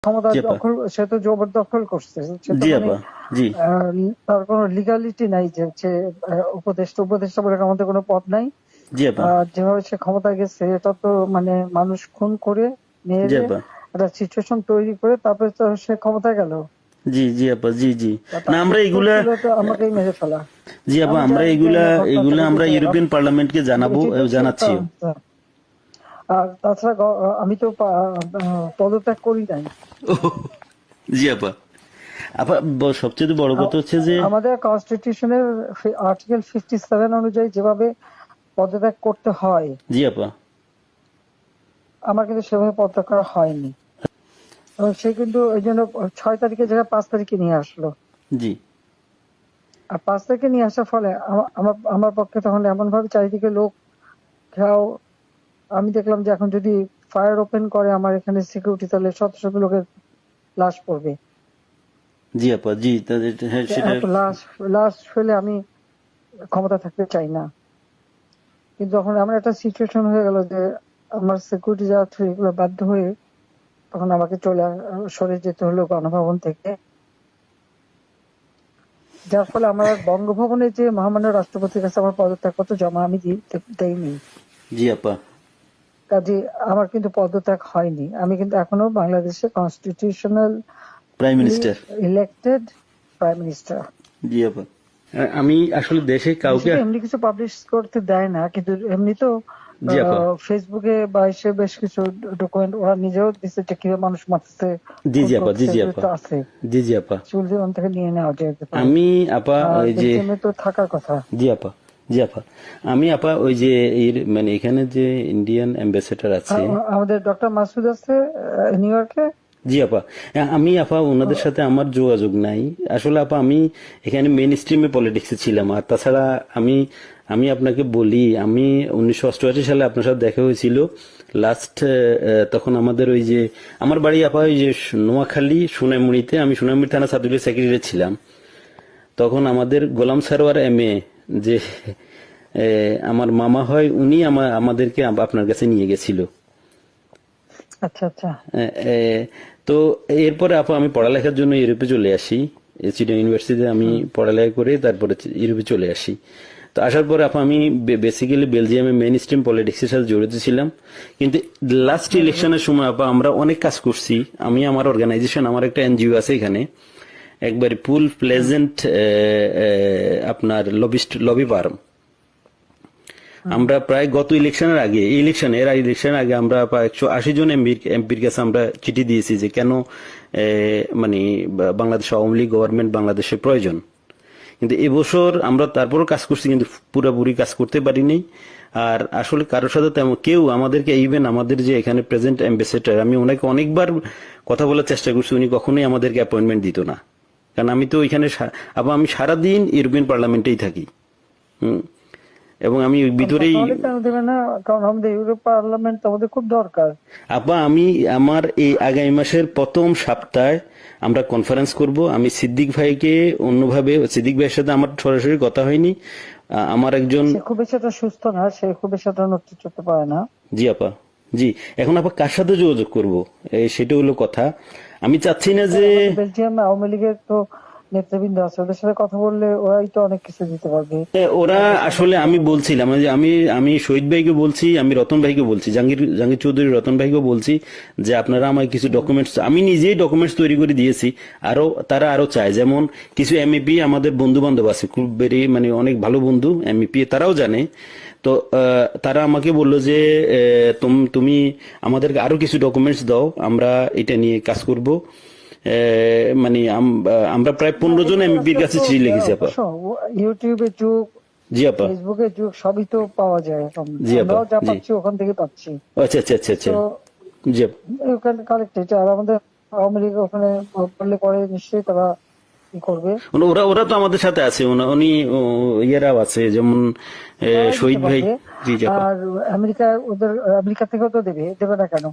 ক্ষমতা জি আপা। দখল, সে তো জবরদখল করছে। সে তো জি মানে আপা। জি তার কোনো লিগালিটি নাই যে সে উপদেষ্টা উপদেষ্টা বলে আমাদের কোনো পদ নাই। জি আপা। যেভাবে সে ক্ষমতা গেছে এটা তো মানে মানুষ খুন করে জি মেরে আপা। একটা সিচুয়েশন তৈরি করে তারপরে তো সে ক্ষমতায় গেল। জি জি আপা। জি জি। না তার আমরা উত্তর এগুলা, ছিল তো আমাকেই মেরে ফেলা। জি আপা, আমি আমরা জানি যে এগুলা ঘটনাটা এগুলা আমরা বুঝেছে, ইউরোপিয়ান পার্লামেন্টকে জানাবো, এটি তো জানাচ্ছিও। আর তাছাড়া আমি তো পদত্যাগ করি নাই। জি আপা। আপা সবচেয়ে বড় কথা হচ্ছে যে আমাদের কনস্টিটিউশনের আর্টিকেল 57 অনুযায়ী যেভাবে পদত্যাগ করতে হয় জি আপা। আমার কিন্তু সেভাবে পদত্যাগ করা হয়নি, এবং সে কিন্তু ওই জন্য 6 তারিখের জায়গায় 5 তারিখে নিয়ে আসলো। জি আর 5 তারিখে নিয়ে আসার ফলে আমার আমার পক্ষে তখন এমন ভাবে চারিদিকে লোক ঘেরাও, আমি দেখলাম যে এখন যদি ফায়ার ওপেন করে আমার এখানে সিকিউরিটি, তাহলে শত শত লোকের লাশ পড়বে। জি আপা। জি হ্যাঁ সেটা। এত লাশ লাশ ফেলে আমি ক্ষমতা থাকতে চাই না। কিন্তু যখন আমার একটা সিচুয়েশন হয়ে গেল যে আমার সিকিউরিটি যাওয়া এগুলো বাধ্য হয়ে তখন আমাকে সরে যেতে হলো গণভবন থেকে, যার ফলে আমার বঙ্গভবনে যে মহামান্য রাষ্ট্রপতির কাছে আমার পদত্যাগপত্র জমা আমি দেইনি। জি আপা। কাজে আমার কিন্তু পদত্যাগ হয়নি, আমি কিন্তু এখনো বাংলাদেশের constitutional prime minister. Elected prime minister. জি আপা। আমি আসলে দেশে কাউকে। এমনি কিছু পাবলিশ করতে দেয় না, কিন্তু এমনি তো জি আপা। ফেসবুকে বা এসে বেশ কিছু ডকুমেন্ট ওরা নিজেও দিচ্ছে যে কিভাবে মানুষ মারছে, জি খুন জি আপা। জি করছে, জি এগুলো আপা। তো আছে, জি জি আপা। চুল জীবন থেকে নিয়ে নেওয়া যেতে পারে। আমি আপা আর ওই যে, বেলজিয়ামে তো থাকার কথা। জি আপা। জি আপা। আমি আপা ওই যে মানে এখানে যে ইন্ডিয়ান অ্যাম্বাসেডার আছে। আমাদের ডক্টর মাসুদ আছে নিউ ইয়র্কে। জি আপা। আমি আপা ওনাদের সাথে আমার যোগাযোগ নাই আসলে আপা। আমি এখানে মেইন স্ট্রিমে পলিটিক্সে ছিলাম। আর তাছাড়া আমি আমি আপনাকে বলি, আমি 1988 সালে আপনার সাথে দেখা হয়েছিল লাস্ট। তখন আমাদের ওই যে আমার বাড়ি আপা ওই যে নোয়াখালী সোনাইমুড়িতে, আমি সোনাইমুড়ি থানা ছাত্রলীগের সেক্রেটারি ছিলাম। তখন আমাদের গোলাম সারোয়ার এমএ যে আমার মামা হয়, উনি আমাদেরকে আপনার কাছে নিয়ে গেছিল। আচ্ছা আচ্ছা। এ, এ, তো এরপরে আপা আমি পড়ালেখার জন্য ইউরোপে চলে আসি। চিটাগাং ইউনিভার্সিটিতে আমি পড়ালেখা করে তারপরে ইউরোপে চলে আসি। তো আসার পরে আপা আমি বেসিক্যালি বেলজিয়ামে মেইন স্ট্রিম পলিটিক্সের সাথে জড়িত ছিলাম। কিন্তু লাস্ট ইলেকশনের সময় আপা আমরা অনেক কাজ করছি। আমি আমার অর্গানাইজেশন, আমার একটা এনজিও আছে এখানে, একবারে ফুল প্লেজেন্ট আপনার লবি ফার্ম। আমরা প্রায় গত ইলেকশনের আগে, ইলেকশনের আগে আমরা প্রায় 180 জন এমপির কাছে আমরা চিঠি দিয়েছি যে কেন মানে বাংলাদেশ আওয়ামী লীগ গভর্নমেন্ট বাংলাদেশের প্রয়োজন। কিন্তু এবছর আমরা তারপরও কাজ করছি, কিন্তু পুরোপুরি কাজ করতে পারিনি। আর আসলে কারোর সাথে তেমন কেউ আমাদেরকে, ইভেন আমাদের যে এখানে প্রেজেন্ট অ্যাম্বাসেডার, আমি ওনাকে অনেকবার কথা বলার চেষ্টা করছি, উনি কখনোই আমাদেরকে অ্যাপয়েন্টমেন্ট দিত না। কারণ আমি তো ওইখানে আবার আমি সারাদিন ইউরোপিয়ান পার্লামেন্টেই থাকি। এবং আমি ভিতরেই। কেন দেবে না? কারণ আমাদের ইউরোপ পার্লামেন্ট আমাদের খুব দরকার। আপা আমি আমার এই আগামী মাসের প্রথম সপ্তাহে আমরা কনফারেন্স করব। আমি সিদ্দিক ভাইকে অন্যভাবে, সিদ্দিক ভাইয়ের সাথে আমার সরাসরি কথা হয়নি। আমার একজন, সে খুব বেশি একটা সুস্থ না, সে খুব বেশি একটা নড়তে চড়তে পারে না। জি আপা। জি। এখন আপা কার সাথে যোগাযোগ করব, সেটা হলো কথা। আমি চাচ্ছি না যে বেলজিয়াম আওয়ামী লীগের তো নেতৃবৃন্দ আছে, ওদের সাথে কথা বললে ওরাই তো অনেক কিছু দিতে পারবে। ওরা আসলে, আমি বলছিলাম যে আমি শহীদ ভাইকে বলছি, আমি রতন ভাইকে বলছি, জাহাঙ্গীর চৌধুরী রতন ভাইকে বলছি যে আপনারা আমায় কিছু ডকুমেন্টস, আমি নিজেই ডকুমেন্টস তৈরি করে দিয়েছি। তারা আরো চায়, যেমন কিছু এমইপি আমাদের বন্ধু বান্ধব আছে, খুব বেরি মানে অনেক ভালো বন্ধু এমইপি, তারাও জানে। তো তারা আমাকে বললো যে তুমি আমাদেরকে আরো কিছু ডকুমেন্টস দাও, আমরা এটা নিয়ে কাজ করব। মানে আমরা প্রায় 15 জন এমপির কাছে চিঠি লিখেছি আপা। ইউটিউবের যুগ, জি আপা। ফেসবুকের যুগ, সবই তো পাওয়া যায় এখন। জি আপা। আমরাও যা জি। পাচ্ছি ওখান থেকে পাচ্ছি। আচ্ছা আচ্ছা আচ্ছা আচ্ছা। তো জি আপা। ওখানে কালেক্টেড, আর আমাদের আওয়ামী লীগ ওখানে করলে পরে নিশ্চয়ই তারা কি করবে। ওরা ওরা তো আমাদের সাথে আছে, উনি ইয়েরাও আছে, যেমন শহীদ ভাই। জি জি আপা। আর আমেরিকা থেকেও তো দেবে না কেন?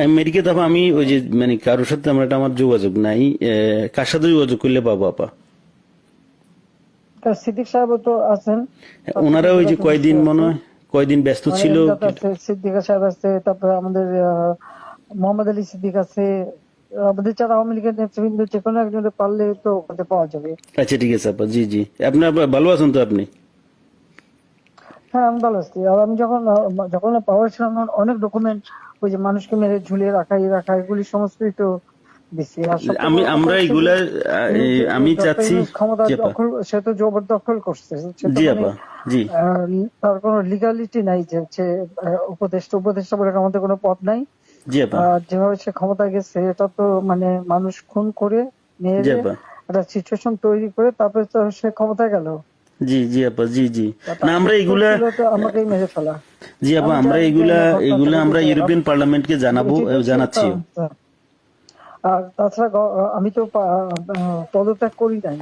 আমেরিকা তো আমি ওই যে মানে কারোর সাথে আমার যোগাযোগ নাই। কার সাথে যোগাযোগ করলে পাবো আপা? সিদ্দিক সাহেব তো আছেন, ওনারা ওই যে কয়দিন ব্যস্ত ছিল। সিদ্দিক সাহেব আছে, তারপরে আমাদের মোহাম্মদ আলী সিদ্দিক আছে, আমাদের যারা আওয়ামী লীগের নেতৃবৃন্দ যে কোনো একজনে পারলে তো ওখানে পাওয়া যাবে। আচ্ছা ঠিক আছে আপা, জি জি। আপনার ভালো আছেন তো আপনি? হ্যাঁ, আমি ভালো আছি। আর আমি যখন পাওয়ার ছিলাম তখন অনেক ডকুমেন্ট, ওই যে মানুষকে মেরে ঝুলিয়ে রাখা এগুলি সমস্তই তো দিছি। আর সবচেয়ে বড় কথা আমরা হচ্ছে যে এগুলা আমি ডক্টর চাচ্ছি। ইউনূস ক্ষমতা জি আপা। দখল, সে তো জবরদখল করছে। সে তো জি মানে আপা। জি তার কোনো লিগালিটি নাই যে হচ্ছে উপদেষ্টা বলে আমাদের কোনো পদ নাই। জি আপা। আর যেভাবে সে ক্ষমতায় গেছে এটা তো মানে মানুষ খুন করে জি মেরে আপা। একটা সিচুয়েশন তৈরি করে তারপরে তো সে ক্ষমতায় গেল। জি জি আপা। জি জি। না তার আমরা উত্তর এগুলা, ছিল তো আমাকেই মেরে ফেলা। জি আপা, আমি আমরা জানি এগুলা না ঘটনাটা আমরা বুঝতে পারলাম। ইউরোপিয়ান পার্লামেন্টকে জানাবো, এটি তো জানাচ্ছিও। আর তাছাড়া আমি তো পদত্যাগ করি নাই।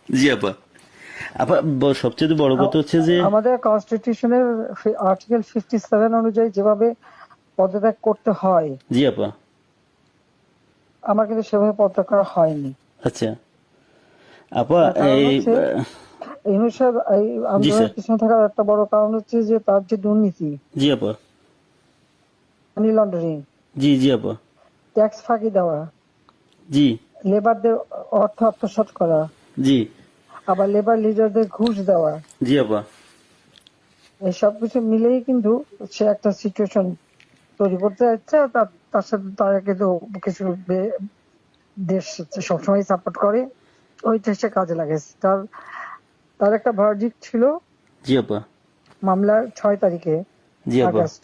জি আপা। আপা সবচেয়ে বড় কথা হচ্ছে যে, আমাদের কনস্টিটিউশনের আর্টিকেল 57 অনুযায়ী যেভাবে পদত্যাগ করতে হয় জি আপা। আমার কিন্তু সেভাবে পদত্যাগ করা হয়নি। আচ্ছা আপা, তার কারণ এই হচ্ছে ইউনূস সাহেব এই জি স্যার। আন্দোলনের পিছনে থাকার একটা বড় কারণ হচ্ছে যে তার যে দুর্নীতি, জি আপা। মানি লন্ডারিং, জি জি আপা। ট্যাক্স ফাঁকি দেওয়া, জি লেবারদের অর্থ আত্মসাৎ করা, জি। আবার লেবার লিডারদের ঘুষ দেওয়া, জি আপা। এই সবকিছু মিলেই কিন্তু সে একটা সিচুয়েশন তৈরি করতে যাচ্ছে। আর তার সাথে তারা কিন্তু কিছু দেশ সবসময় সাপোর্ট করে, ওইটা সে কাজে লাগাইছে। তার একটা ভার্ডিক্ট ছিল জি আপা। মামলার 6 তারিখে জি আপা। আগস্ট,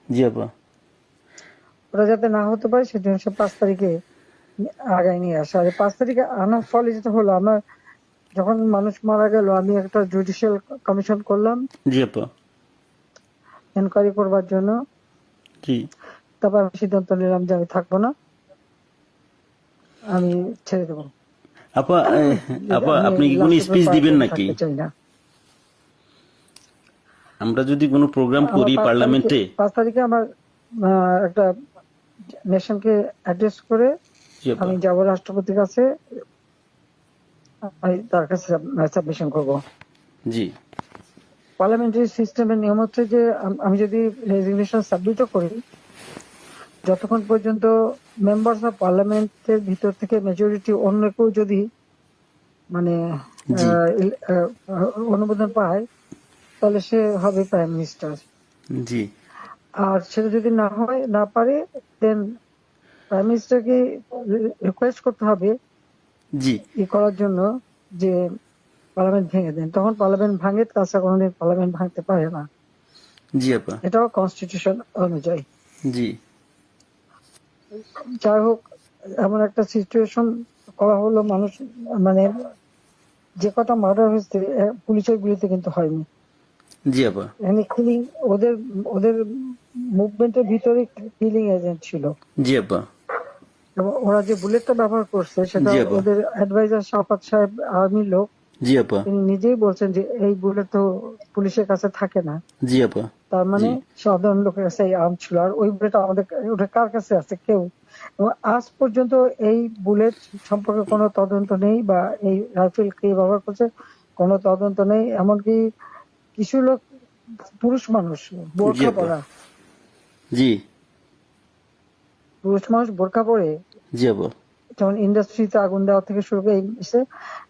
জি আপা। ওটা যাতে না হতে পারে সেজন্য সে 5 তারিখে আগায় নিয়ে আসে। আর 5 তারিখে আনার ফলে যেটা হলো, আমার যখন মানুষ মারা গেল আমি একটা জুডিশিয়াল কমিশন করলাম জি আপা। এনকোয়ারি করবার জন্য। জি তারপর আমি সিদ্ধান্ত নিলাম যে আমি থাকবো না, আমি ছেড়ে দেবো। আপা। আপা আমি আপনি কি কোনো লাস্ট স্পিচ দিবেন পর্যন্ত নাকি? থাকতে চাই না। আমরা যদি কোনো প্রোগ্রাম আমার করি 5 তারিখে পার্লামেন্টে। 5 তারিখে আমার একটা নেশনকে অ্যাড্রেস করে জি আপা। আমি যাব রাষ্ট্রপতির কাছে, আমি তার কাছে সাবমিশন করব। জি পার্লামেন্টারি সিস্টেমের নিয়ম হচ্ছে যে আমি যদি রেজিগনেশন সাবমিটও করি, যতক্ষণ পর্যন্ত মেম্বার্স অফ পার্লামেন্টের ভিতর থেকে মেজরিটি অন্য কেউ যদি মানে জি অনুমোদন পায় তাহলে সে হবে প্রাইম মিনিস্টার। জি আর সেটা যদি না পারে দেন প্রাইম মিনিস্টারকে রিকোয়েস্ট করতে হবে জি করার জন্য যে পার্লামেন্ট ভেঙে দেন। তখন পার্লামেন্ট ভাঙে, তাছাড়া কোনোদিন পার্লামেন্ট ভাঙতে পারে না। জি আপা। এটাও কনস্টিটিউশন অনুযায়ী। জি যাই হোক, এমন একটা সিচুয়েশন করা হলো, মানুষ মানে যে কটা মার্ডার হয়েছে পুলিশের গুলিতে কিন্তু হয়নি। জি আপা। এখানে কিলিং, ওদের ওদের মুভমেন্টের ভিতরে কিলিং এজেন্ট ছিল। জি আপা। এবং ওরা যে বুলেটটা ব্যবহার করছে সেটা জি আপা। ওদের অ্যাডভাইজার শাফাত সাহেব আর্মির লোক, জি আপা। তিনি নিজেই বলছেন যে এই বুলেট তো পুলিশের কাছে থাকে না। জি আপা। তার মানে জি সাধারণ লোকের কাছে এই আর্ম ছিল। আর ওই বুলেট আমাদের, ওটা কার কাছে আছে? কেউ। এবং আজ পর্যন্ত এই বুলেট সম্পর্কে কোনো তদন্ত নেই, বা এই রাইফেল কে ব্যবহার করছে কোনো তদন্ত নেই। এমনকি কিছু লোক, পুরুষ মানুষ জি বোরখা আপা। পরা, জি পুরুষ মানুষ বোরখা পরে জি আপা। যেমন ইন্ডাস্ট্রিতে আগুন দেওয়া থেকে শুরু করে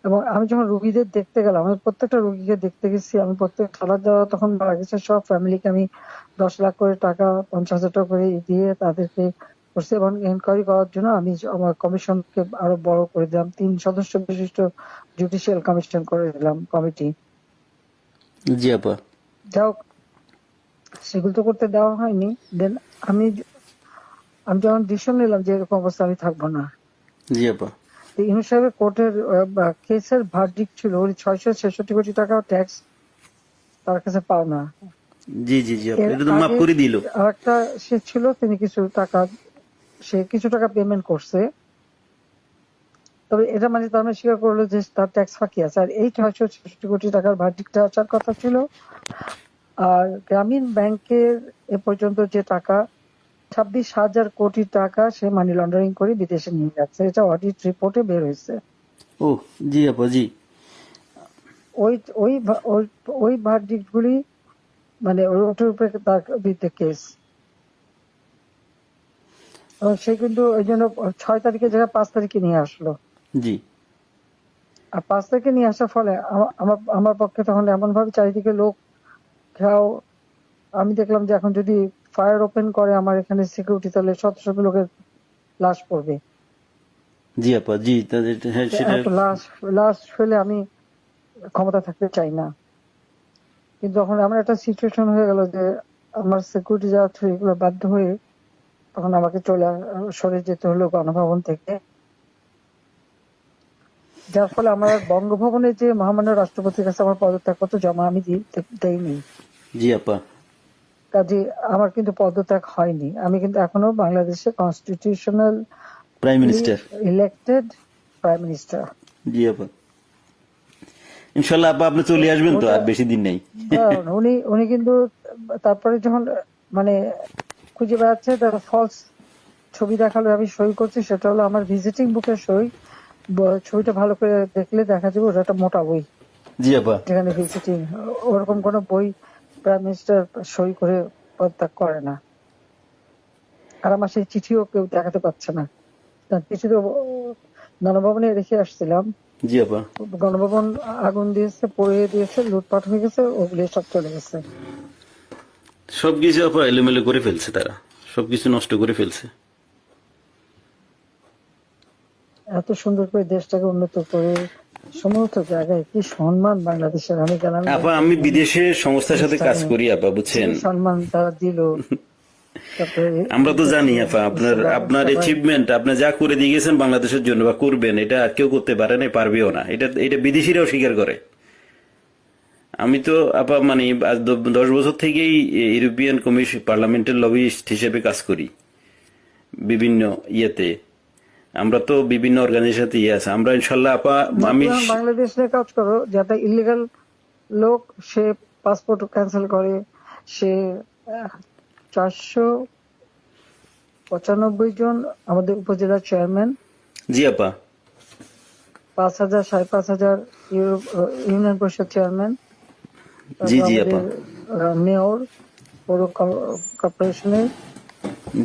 এবং আমি যখন রুগীদের দেখতে গেলাম, আমি প্রত্যেকটা রুগীকে দেখতে গেছি, আমি প্রত্যেক খাবার দেওয়া তখন মারা গেছে সব ফ্যামিলিকে আমি 10 লাখ করে টাকা, 50,000 টাকা করে দিয়ে তাদেরকে করছি। এবং এনকোয়ারি করার জন্য আমি আমার কমিশনকে আরো বড় করে দিলাম, 3 সদস্য বিশিষ্ট জুডিশিয়াল কমিশন করে দিলাম কমিটি। জি আপা। যাই হোক, সেগুলো তো করতে দেওয়া হয়নি। দেন আমি আমি যখন ডিসিশন নিলাম যে এরকম অবস্থা আমি থাকবো না, জি আপা। ইউনূস সাহেবের কোর্টের কেসের ভার্ডিক্ট ছিল ওই 666 কোটি টাকা ট্যাক্স তার কাছে পাওনা। জি জি জি আপা, এর এটা তো মাফ আগে করে দিল। আরেকটা সে ছিল, তিনি কিছু টাকা পেমেন্ট করছে, তবে এটা মানে তার মানে স্বীকার করলো যে তার ট্যাক্স ফাঁকি আছে। আর এই 666 কোটি টাকার ভার্ডিক্টটা আসার কথা ছিল। আর গ্রামীণ ব্যাংকের এ পর্যন্ত যে টাকা 26,000 কোটি টাকা সে মানি লন্ডারিং করে বিদেশে নিয়ে যাচ্ছে, এটা অডিট রিপোর্টে বের হয়েছে। ও জি আপা। জি ওই ওই ওই ভার্ডিক্ট গুলি মানে ওটার উপরে তার বিরুদ্ধে কেস। সে কিন্তু ওই জন্য 6 তারিখের জায়গায় 5 তারিখে নিয়ে আসলো। জি আর 5 তারিখে নিয়ে আসার ফলে আমার আমার পক্ষে তখন এমন ভাবে চারিদিকে লোক ঘেরাও। আমি দেখলাম যে এখন যদি ফায়ার ওপেন করে আমার এখানে সিকিউরিটি, তাহলে শত শত লোকের লাশ পড়বে। জি আপা, জি তাদের হ্যাঁ তো সেটা। এত লাশ লাশ ফেলে আমি ক্ষমতা থাকতে চাই না। কিন্তু যখন এমন একটা সিচুয়েশন হয়ে গেল যে আমার সিকিউরিটি যাওয়া থ্রু এগুলো বাধ্য হয়ে তখন আমাকে সরে যেতে হলো গণভবন থেকে। যার ফলে আমার আর বঙ্গভবনে যে মহামান্য রাষ্ট্রপতির কাছে আমার পদত্যাগপত্র জমা আমি দেইনি। জি আপা, কাজে আমার কিন্তু পদত্যাগ হয়নি। আমি কিন্তু এখনো বাংলাদেশের constitutional prime minister. Elected prime minister. জি আপা, ইনশাল্লাহ আপা আপনি চলে আসবেন তো, ওটা আর বেশি দিন নেই। উনি উনি কিন্তু তারপরে যখন মানে খুঁজে বেড়াচ্ছে তার ফলস ছবি দেখালো, আমি সই করছি, সেটা হলো আমার ভিজিটিং বুকের সই। ছবিটা ভালো করে দেখলে দেখা যাবে ওটা একটা মোটা বই, জি আপা, যেখানে ভিজিটিং ওরকম কোনো বই প্রাইম মিনিস্টার সই করে পদত্যাগ করে না। আর আমার সেই চিঠিও কেউ দেখাতে পারছে না। তার চিঠি তো গণভবনে রেখে আসছিলাম। জি আপা, গণভবন আগুন দিয়েছে, পুড়িয়ে দিয়েছে, লুটপাট হয়ে গেছে, ওগুলি সব চলে গেছে। সবকিছু আপা এলোমেলো করে ফেলছে তারা, সবকিছু নষ্ট করে ফেলছে। এত সুন্দর করে দেশটাকে উন্নত করে সমস্ত জায়গায় কি সম্মান বাংলাদেশের, আমি গেলাম আপা আমি বিদেশে সংস্থার সাথে কাজ করি আপা, বুঝছেন। সম্মান তারা দিল। তারপরে আমরা তো জানি আপা আপনার আপনার অ্যাচিভমেন্ট, আপনি যা করে দিয়ে গেছেন বাংলাদেশের জন্য বা করবেন, এটা আর কেউ করতে পারে না, পারবেও না। এটা এটা বিদেশিরাও স্বীকার করে। আমি তো আপা মানে আজ 10 বছর থেকেই ইউরোপিয়ান কমিশন পার্লামেন্টের লবিস্ট হিসেবে কাজ করি বিভিন্ন ইয়েতে। আমরা তো বিভিন্ন অর্গানাইজেশন ইয়ে আছে, আমরা ইনশাল্লাহ আপা আমি বাংলাদেশ নিয়ে কাজ করো, যাতে ইলিগাল লোক সে পাসপোর্ট ক্যান্সেল করে, সে 495 জন আমাদের উপজেলা চেয়ারম্যান, জি আপা, 5,000 5,500 ইউনিয়ন পরিষদ চেয়ারম্যান, জি জি আমাদের আপা, মেয়র, পৌর কর্পোরেশনের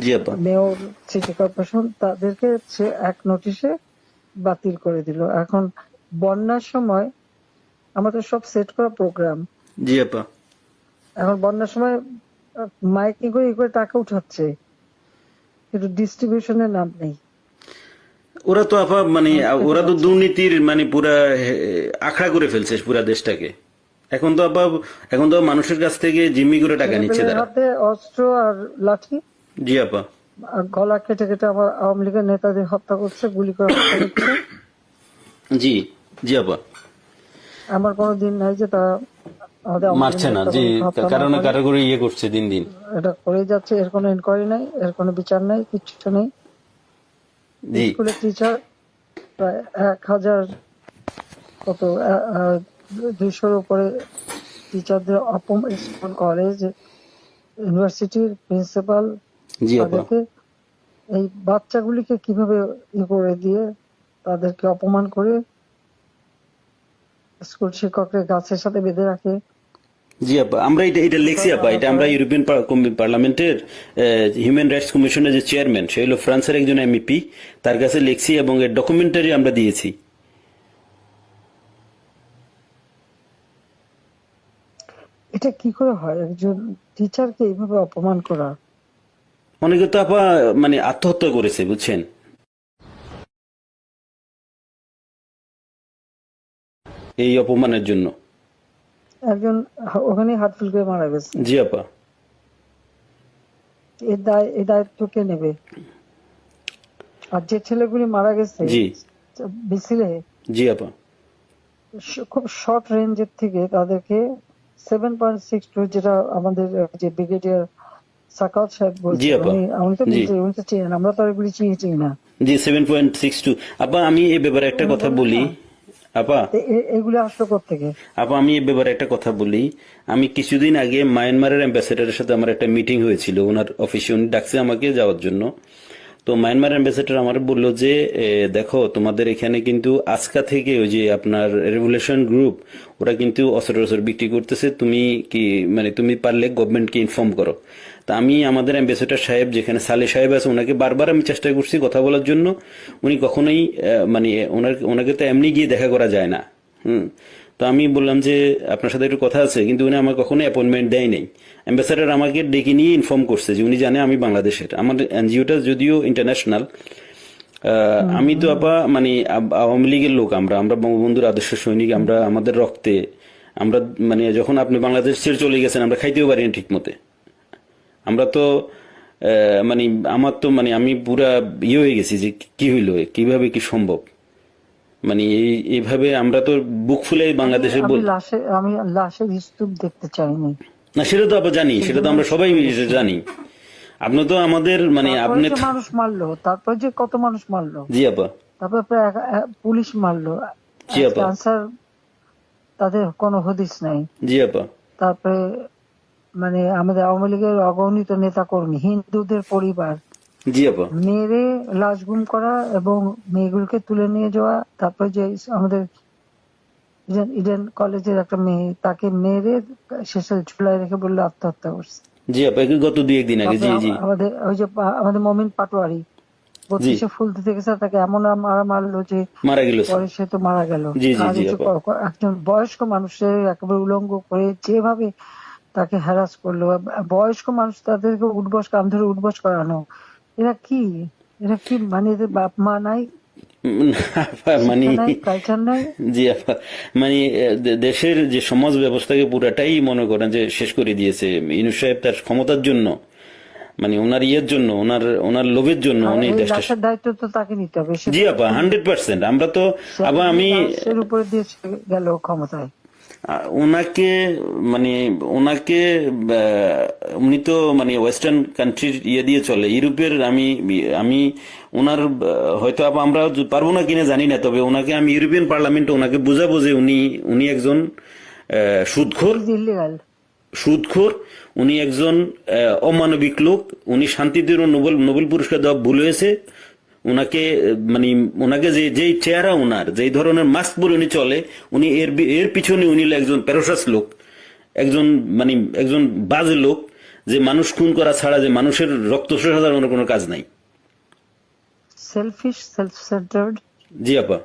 জি আপা, মেয়র, সিটি কর্পোরেশন, তাদেরকে সে এক নোটিশে বাতিল করে দিল। এখন বন্যার সময় আমাদের সব সেট করা প্রোগ্রাম, জি আপা। এখন বন্যার সময় মাইকিং করে করে টাকা উঠাচ্ছে, কিন্তু ডিস্ট্রিবিউশনের নাম নেই। ওরা তো আপা মানে ওরা তো দুর্নীতির মানে পুরা আখড়া করে ফেলছে পুরা দেশটাকে। এখন তো আপা, এখন তো মানুষের কাছ থেকে জিম্মি করে টাকা নিচ্ছে ছেলেপেলের তারা। হাতে অস্ত্র আর লাঠি, জি আপা, আর গলা কেটে কেটে আমার আওয়ামী লীগের নেতাদের হত্যা করছে, গুলি করে হত্যা করছে। জি জি আপা। আমার কোনো দিন নাই যে তারা আমাদের আওয়ামী লীগের মারছে না, জি নেতাকর্মীকে হত্যা না কারো না করে। কারো করে ইয়ে করছে দিন দিন। এটা করে যাচ্ছে, এর কোনো ইনকোয়ারি নাই, এর কোনো বিচার নাই, কিচ্ছু নেই। জি স্কুলের টিচার প্রায় 1,000 কত 200-র উপরে টিচারদের স্কুল, কলেজ, ইউনিভার্সিটির প্রিন্সিপাল, জি আপা, তাদেরকে এই বাচ্চাগুলিকে কিভাবে করে দিয়ে তাদেরকে অপমান করে স্কুল শিক্ষকদের গাছের সাথে বেঁধে রাখে। জি আপা, আমরা এটা এটা লেখছি আপা, এটা আমরা ইউরোপিয়ান পার্লামেন্টের হিউম্যান রাইটস কমিশনের যে চেয়ারম্যান, সে হলো ফ্রান্সের একজন এমপি, তার কাছে লেখছি এবং এর ডকুমেন্টারি আমরা দিয়েছি। এটা কি করে হয় একজন টিচারকে এইভাবে অপমান করা? অনেকে তো আপা মানে আত্মহত্যা করেছে, বুঝছেন, এই অপমানের জন্য। একজন ওখানে হার্টফেল করে মারা গেছে, জি আপা, এই দায়িত্ব কে নেবে? আর যে ছেলেগুলি মারা গেছে জি মিছিলে, জি আপা, খুব শর্ট রেঞ্জের থেকে তাদেরকে 7.62, যেটা আমাদের যে ব্রিগেডিয়ার সাকাত সাহেব জি বলছে, আপা, উনি তো জি উনি তো চিনেন, আমরা তো আর এগুলি চিনি না। জি 7.62। আপা আমি এ ব্যাপারে একটা উনি কথা বলেন বলি। না, আপা এগুলি আসলো কোত্থেকে? আপা আমি এ ব্যাপারে একটা কথা বলি। আমি কিছুদিন আগে মায়ানমারের অ্যাম্বাসেডারের সাথে আমার একটা মিটিং হয়েছিল ওনার অফিসে, উনি ডাকছে আমাকে যাওয়ার জন্য। তো মায়ানমার অ্যাম্বাসেডার আমার বললো যে দেখো তোমাদের এখানে কিন্তু আজকা থেকে ওই যে আপনার রেভুলেশন গ্রুপ, ওরা কিন্তু অস্ত্র বিক্রি করতেছে, তুমি কি মানে তুমি পারলে গভর্নমেন্টকে ইনফর্ম করো। তা আমি আমাদের অ্যাম্বাসেডর সাহেব যেখানে সালে সাহেব আছে ওনাকে বারবার আমি চেষ্টা করছি কথা বলার জন্য, উনি কখনোই মানে ওনাকে তো এমনি গিয়ে দেখা করা যায় না। তো আমি বললাম যে আপনার সাথে একটু কথা আছে, কিন্তু উনি আমার কখনো অ্যাপয়েন্টমেন্ট দেয় নাই। অ্যাম্বাসেডর আমাকে ডেকে নিয়ে ইনফর্ম করছে যে উনি জানে আমি বাংলাদেশের, আমার এনজিওটা যদিও ইন্টারন্যাশনাল। আমি তো আপা মানে আওয়ামী লীগের লোক, আমরা আমরা বঙ্গবন্ধুর আদর্শ সৈনিক, আমরা আমাদের রক্তে আমরা মানে যখন আপনি বাংলাদেশ ছেড়ে চলে গেছেন আমরা খাইতেও পারি না ঠিক মতে। আমরা তো মানে আমার তো মানে আমি পুরা ইয়ে হয়ে গেছি যে কি হইলো, কিভাবে কি সম্ভব, মানে এইভাবে আমরা তো বুক ফুলে বাংলাদেশে আমি লাশের স্তূপ দেখতে চাইনি। না সেটা তো আবার জানি, সেটা তো আমরা সবাই জানি। আপনি তো আমাদের মানে তারপরে আপনি যে মানুষ মারলো, তারপর যে কত মানুষ মারলো, জি আপা, তারপর প্রায় পুলিশ মারলো, জি আপা, আনসার তাদের কোনো হদিস নাই। জি আপা, তারপরে মানে আমাদের আওয়ামী লীগের অগণিত নেতা কর্মী, হিন্দুদের পরিবার জি আপা, মেরে লাশ গুম করা এবং মেয়েগুলোকে তুলে নিয়ে যাওয়া। তারপর যে আমাদের ইডেন কলেজের একটা মেয়ে, তাকে মেরে শেষে ঝুলায় রেখে বললো আত্মহত্যা করছে। জি আপা, গত 2-1 দিন আগে, জি জি আমাদের ওই যে আমাদের মমিন পাটোয়ারি জি 32-এ ফুল দিতে গেছে, তাকে এমন মারলো যে মারা গেল। পরে সে তো মারা গেল। জি জি আর জি এই যে আপা, একজন বয়স্ক মানুষের একেবারে উলঙ্গ করে যেভাবে তাকে হ্যারাস করলো, বয়স্ক মানুষ তাদেরকে উঠবস, কান ধরে উঠবস করানো, এরা কি এরা কি মানে এদের বাপ মা নাই, মানে শিক্ষা নাই, কালচার নাই। জি আপা, মানে দেশের যে সমাজ ব্যবস্থাকে পুরাটাই মনে করেন যে শেষ করে দিয়েছে ইউনূস সাহেব তার ক্ষমতার জন্য, মানে ওনার ইয়ের জন্য, ওনার ওনার লোভের জন্য আর উনি এই দেশটা। লাশের দায়িত্ব তো তাকে নিতে হবে। জি আপা, 100%। আমরা তো আবার আমি লাশের উপরে দিয়ে গেল ক্ষমতায়। ওনাকে মানে ওনাকে উনি তো মানে ওয়েস্টার্ন কান্ট্রির ইয়ে দিয়ে চলে, ইউরোপের। আমি আমি ওনার হয়তো আমরা পারবো না কিনা জানি না, তবে ওনাকে আমি ইউরোপিয়ান পার্লামেন্টে ওনাকে বুঝাবো যে উনি উনি একজন সুদখোর, ইলিগাল। সুদখোর, উনি একজন অমানবিক লোক, উনি শান্তিতে নোবেল নোবেল পুরস্কার দেওয়া ভুল হয়েছে। ওনাকে মানে ওনাকে যে যেই চেহারা, ওনার যেই ধরনের মাস্ক পরে উনি চলে, উনি এর পিছনে উনি একজন প্যারোসাস লোক, একজন মানে একজন বাজে লোক, যে মানুষ খুন করা ছাড়া, যে মানুষের রক্ত শোষা ছাড়া ওনার কোনো কাজ নাই। Shellfish, self centred. জি আপা,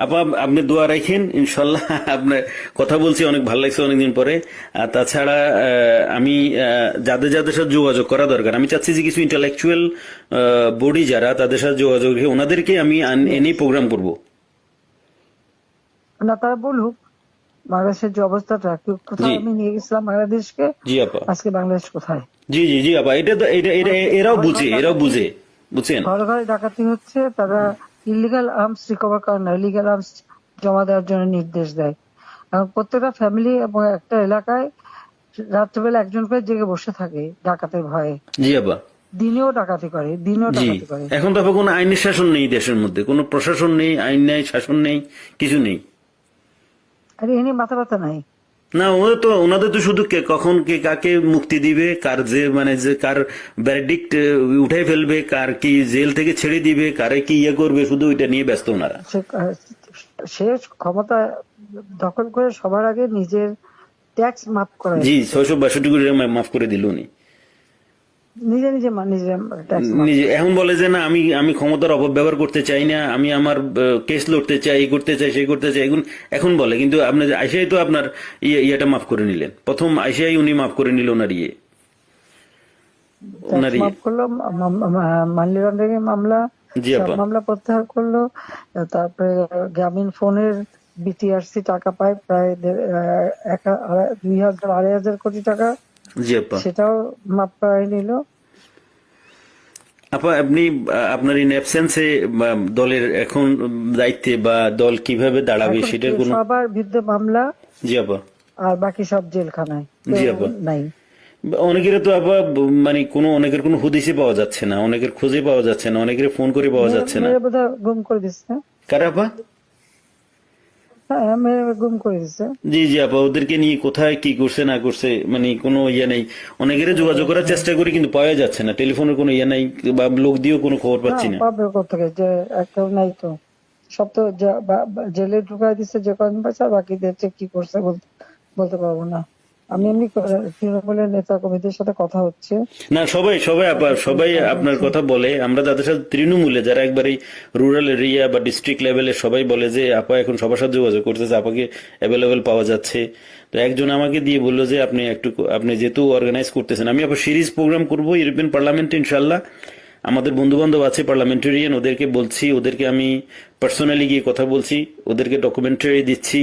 আপা আপনি দোয়া রাখেন ইনশাল্লাহ। আপনার কথা বলছি অনেক ভালো লাগছে অনেকদিন পরে। আর তাছাড়া আমি যাদের যাদের সাথে যোগাযোগ করা দরকার, আমি চাচ্ছি যে কিছু ইন্টালেকচুয়াল বডি যারা, তাদের সাথে যোগাযোগ রেখে ওনাদেরকে আমি এনে প্রোগ্রাম করব। না, তারা বলুক বাংলাদেশের যে অবস্থাটা, কোথায় আমি নিয়ে গেছিলাম বাংলাদেশকে, জি আপা, আজকে বাংলাদেশ কোথায়। জি জি জি আপা, এটা তো এটা এরাও বুঝে, এরাও বুঝে, বুঝছেন। ঘরে ঘরে ডাকাতি হচ্ছে, তারা ইলিগাল আর্মস রিকভার করে না, ইলিগাল আর্মস জমা দেওয়ার জন্য নির্দেশ দেয়। এবং প্রত্যেকটা ফ্যামিলি এবং একটা এলাকায় রাত্রেবেলা একজন করে জেগে বসে থাকে ডাকাতের ভয়ে। জি আপা, দিনেও ডাকাতি করে, দিনেও জি। ডাকাতি করে। এখন তো আপা কোনো আইনের শাসন নেই দেশের মধ্যে, কোনো প্রশাসন নেই, আইন নেই, শাসন নেই, কিছু নেই। আর এ নিয়ে মাথা ব্যথা নাই। না, ওনাদের তো শুধু কখন কে কাকে মুক্তি দিবে, কার যে মানে যে কার ভ্যারডিক্ট উঠাই ফেলবে, কার কি জেল থেকে ছেড়ে দিবে, কারে কি ইয়ে করবে, শুধু ওইটা নিয়ে ব্যস্ত ওনারা। সে ক্ষমতা দখল করে সবার আগে নিজের ট্যাক্স মাফ করে, জি 662 কোটি টাকা মাফ করে দিল উনি নিজে নিজে নিজে ট্যাক্স মাফ। নিজে। এখন বলে যে না, আমি আমি ক্ষমতার অপব্যবহার করতে চাই না, আমি আমার কেস লড়তে চাই, এই করতে চাই, সেই করতে চাই, এখন বলে। কিন্তু আপনি আইসাই তো আপনার ইয়েটা মাফ করে নিলেন, প্রথম আইসাই উনি মাফ করে নিল ওনার ইয়ে, ওনার ইয়ে। মাফ করলো, মানি লন্ডারিং মামলা, জি সব আপা, মামলা প্রত্যাহার করলো। তারপরে গ্রামীণ ফোনের বিটিআরসি টাকা পায় প্রায় 2,000-2,500 কোটি টাকা, জি আপা। সেটাও মাফ করাই নিল। আপা আপনি আপনার ইন অ্যাবসেন্সে দলের এখন দায়িত্বে বা দল কিভাবে দাঁড়াবে এখন সেটার কোনো। সবার বিরুদ্ধে মামলা, জি আপা, আর বাকি সব জেলখানায়, জি কেউ আপা। নাই। অনেকের তো আপা মানে অনেকের কোনো হদিসই পাওয়া যাচ্ছে না, অনেকের খোঁজে পাওয়া যাচ্ছে না, অনেকের ফোন করে পাওয়া যাচ্ছে না। মেরে বোধহয় গুম করে দিচ্ছে। কারা আপা? হ্যাঁ, মেরে গুম করে দিচ্ছে। জি জি আপা, ওদেরকে নিয়ে কোথায় কি করছে না করছে মানে কোনো ইয়ে নেই। অনেকের যোগাযোগ করার চেষ্টা করি কিন্তু পাওয়া যাচ্ছে না, টেলিফোনের কোনো ইয়ে নাই, বা লোক দিয়েও কোনো খবর পাচ্ছি না। পাবে কোথেকে, যে একটা নাই তো, সব তো জেলে ঢুকাই দিচ্ছে যে কদিন পাচ্ছে, আর বাকিদের যে কি করছে বলতে পারবো না। আমি এমনি তৃণমূলের নেতা কর্মীদের সাথে কথা হচ্ছে, না, সবাই সবাই সবাই আপনার কথা বলে। আমরা তাদের সাথে তৃণমূলে যারা একবারে রুরাল এরিয়া বা ডিস্ট্রিক্ট লেভেলে সবাই বলে যে আপা এখন সবার সাথে যোগাযোগ করতেছে, আপাকে অ্যাভেলেবেল পাওয়া যাচ্ছে। তো একজন আমাকে দিয়ে বললো যে আপনি যেহেতু অর্গানাইজ করতেছেন, আমি আবার সিরিজ প্রোগ্রাম করব ইউরোপিয়ান পার্লামেন্টে ইনশাল্লাহ। আমাদের বন্ধু বান্ধব আছে পার্লামেন্টারিয়ান, ওদেরকে বলছি, ওদেরকে আমি পার্সোনালি গিয়ে কথা বলছি, ওদেরকে ডকুমেন্টারি দিচ্ছি।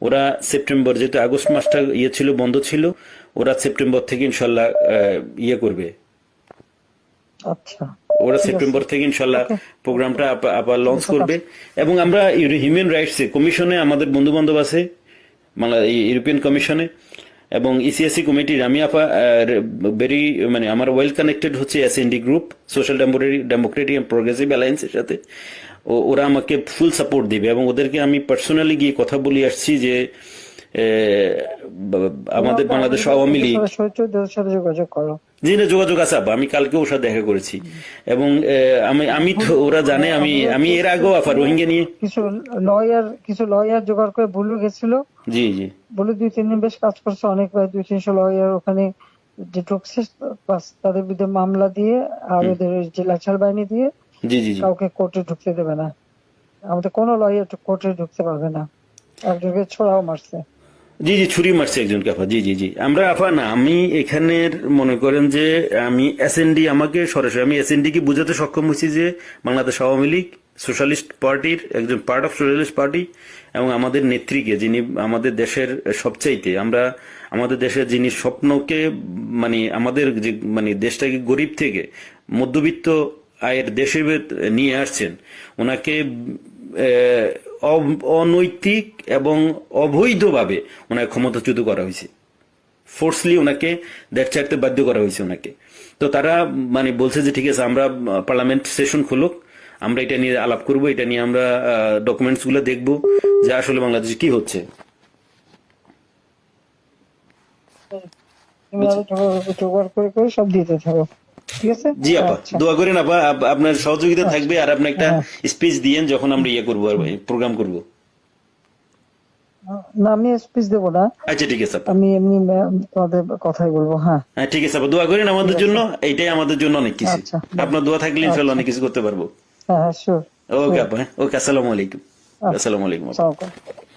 ওরা সেপ্টেম্বর, যেহেতু আগস্ট মাসটা ছিল, বন্ধ ছিল, ওরা সেপ্টেম্বর থেকে ইনশাল্লাহ ইয়ে করবে। আচ্ছা ওরা ঠিক আছে, সেপ্টেম্বর থেকে ইনশাল্লাহ ওকে, প্রোগ্রামটা আবার লঞ্চ কিছু কাজ, করবে। এবং আমরা হিউম্যান রাইটস কমিশনে আমাদের বন্ধু বান্ধব আছে, ইউরোপিয়ান কমিশনে এবং ইসিএসসি কমিটির আমি ভেরি আমার ওয়েল কানেক্টেড হচ্ছে SND group, social democratic and progressive অ্যালায়েন্সের সাথে। ওরা আমাকে ফুল সাপোর্ট দিবে এবং ওদেরকে আমি পার্সোনালি গিয়ে কথা বলে আসছি যে আমাদের বাংলাদেশ আওয়ামী লীগ, ওদের সাথে যোগাযোগ করো। জি না, যোগাযোগ আছে আপা, আমি কালকে ওর সাথে দেখা করেছি এবং আমি তো ওরা জানে আমি এর আগেও রোহিঙ্গা নিয়ে কিছু লয়ার জোগাড় করে ভুলে গেছিল, জি জি বলে 2-3 দিন বেশ কাজ করছে, অনেক প্রায় 200-300 লয়ার ওখানে যে ঢুকছে, তাদের বিরুদ্ধে মামলা দিয়ে আর ওদের যে লাচার বাহিনী দিয়ে জি জি জি কাউকে কোর্টে ঢুকতে দেবে না। আমাদের কোনো লয়ার কোর্টে ঢুকতে পারবে না, একজনকে ছোড়াও মারছে। জি জি ছুরি মারছে একজনকে আপা। জি জি জি আমরা আপা না, আমি এখানের মনে করেন যে আমি এসএনডি, আমাকে সরাসরি আমি এসএনডি কে বুঝাতে সক্ষম হয়েছি যে বাংলাদেশ আওয়ামী লীগ সোশ্যালিস্ট পার্টির একজন পার্ট অফ সোশ্যালিস্ট পার্টি এবং আমাদের নেত্রীকে, যিনি আমাদের দেশের সবচাইতে আমাদের দেশের যিনি স্বপ্নকে আমাদের যে দেশটাকে গরিব থেকে মধ্যবিত্ত আয়ের দেশে নিয়ে আসছেন, ওনাকে অনৈতিক এবং অবৈধভাবে ওনাকে ক্ষমতাচ্যুত করা হয়েছে, ফোর্সলি ওনাকে দেশ ছাড়তে বাধ্য করা হয়েছে ওনাকে। তো তারা বলছে যে ঠিক আছে, আমরা পার্লামেন্ট সেশন খুলুক, আমরা এটা নিয়ে আলাপ করব, এটা নিয়ে আমরা ডকুমেন্টস গুলো দেখবো যে আসলে বাংলাদেশে কি হচ্ছে। তুমি আরো জোগাড় করে সব দিতে থাকো, ঠিক আছে? জি আপা, আচ্ছা, দোয়া করেন আপা, আপনার সহযোগিতা থাকবে। আর আপনি একটা হ্যাঁ, স্পিচ দিয়েন যখন আমরা ইয়ে করবো, প্রোগ্রাম করব। না আমি স্পিচ দেবো না, আচ্ছা ঠিক আছে আপা। আমি এমনি তোমাদের কথাই বলবো। হ্যাঁ হ্যাঁ ঠিক আছে আপা, দোয়া করেন ঠিক আমাদের আছে, জন্য, এইটাই আমাদের জন্য অনেক কিছু। আচ্ছা, আপনার দোয়া থাকলে ইনশাল্লাহ আচ্ছা, অনেক কিছু করতে পারবো। হ্যাঁ শিওর, ওকে আপা, ওকে, আসসালামু আলাইকুম। আসসালামু আলাইকুম আপা। আসসালামু আলাইকুম।